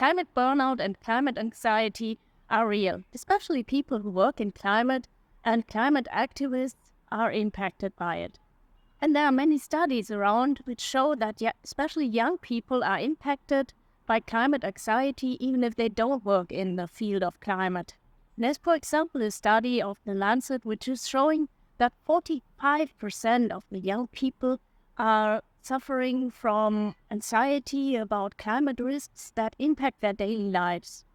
climate burnout and climate anxiety are real, especially people who work in climate, and climate activists are impacted by it. And there are many studies around which show that especially young people are impacted by climate anxiety even if they don't work in the field of climate. There's, for example, a study of The Lancet which is showing that 45% of the young people are suffering from anxiety about climate risks that impact their daily lives.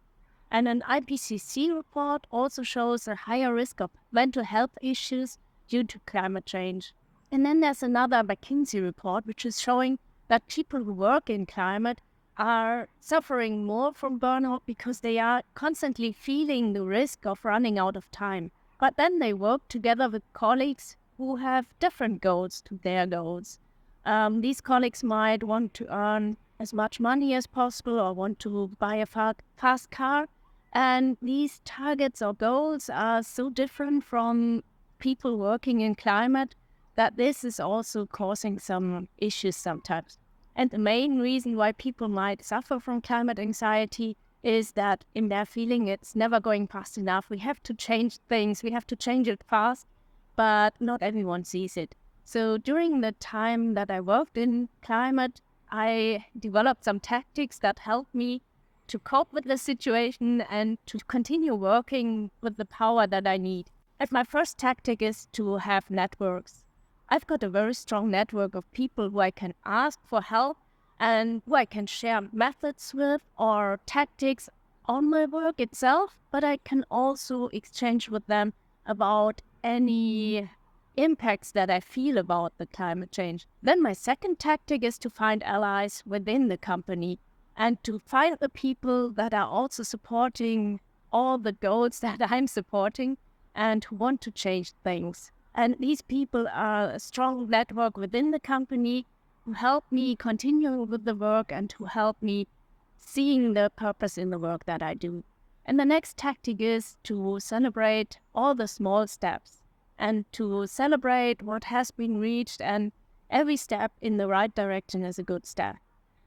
And an IPCC report also shows a higher risk of mental health issues due to climate change. And then there's another McKinsey report which is showing that people who work in climate are suffering more from burnout because they are constantly feeling the risk of running out of time. But then they work together with colleagues who have different goals to their goals. These colleagues might want to earn as much money as possible or want to buy a fast car. And these targets or goals are so different from people working in climate that this is also causing some issues sometimes. And the main reason why people might suffer from climate anxiety is that in their feeling it's never going fast enough. We have to change things, we have to change it fast, but not everyone sees it. So during the time that I worked in climate, I developed some tactics that helped me to cope with the situation and to continue working with the power that I need. And my first tactic is to have networks. I've got a very strong network of people who I can ask for help and who I can share methods with or tactics on my work itself, but I can also exchange with them about any impacts that I feel about the climate change. Then my second tactic is to find allies within the company and to find the people that are also supporting all the goals that I'm supporting and who want to change things. And these people are a strong network within the company who help me continue with the work and who help me seeing the purpose in the work that I do. And the next tactic is to celebrate all the small steps and to celebrate what has been reached, and every step in the right direction is a good step.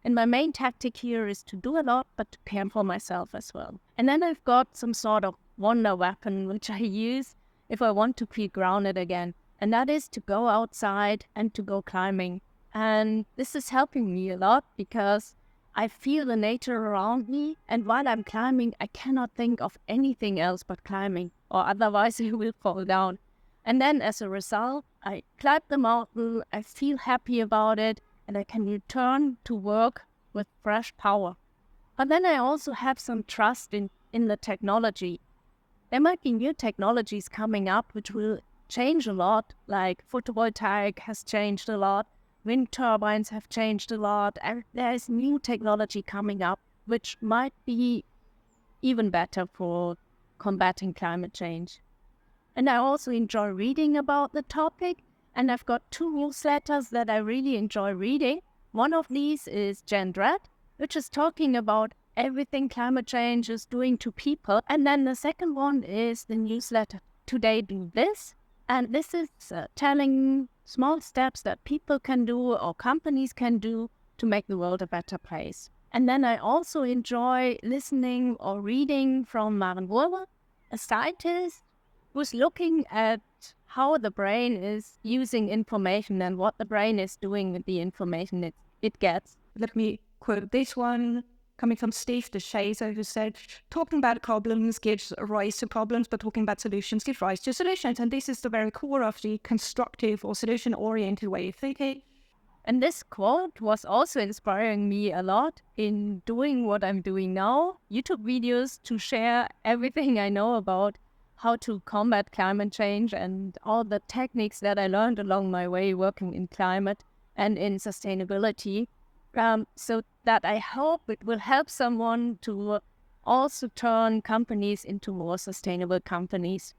And my main tactic here is to do a lot, but to care for myself as well. And then I've got some sort of wonder weapon which I use if I want to feel grounded again. And that is to go outside and to go climbing. And this is helping me a lot because I feel the nature around me. And while I'm climbing, I cannot think of anything else but climbing, or otherwise I will fall down. And then as a result, I climb the mountain, I feel happy about it, and I can return to work with fresh power. But then I also have some trust in the technology. There might be new technologies coming up which will change a lot, like photovoltaic has changed a lot, wind turbines have changed a lot, and there is new technology coming up which might be even better for combating climate change. And I also enjoy reading about the topic, and I've got 2 newsletters that I really enjoy reading. One of these is Gen Dread, which is talking about everything climate change is doing to people. And then the second one is the newsletter Today Do This. And this is telling small steps that people can do or companies can do to make the world a better place. And then I also enjoy listening or reading from Maren Wurber, a scientist who's looking at how the brain is using information and what the brain is doing with the information it gets. Let me quote this one coming from Steve DeShazer, who said, talking about problems gives rise to problems, but talking about solutions gives rise to solutions. And this is the very core of the constructive or solution-oriented way of thinking. And this quote was also inspiring me a lot in doing what I'm doing now, YouTube videos to share everything I know about how to combat climate change and all the techniques that I learned along my way working in climate and in sustainability. So that I hope it will help someone to also turn companies into more sustainable companies.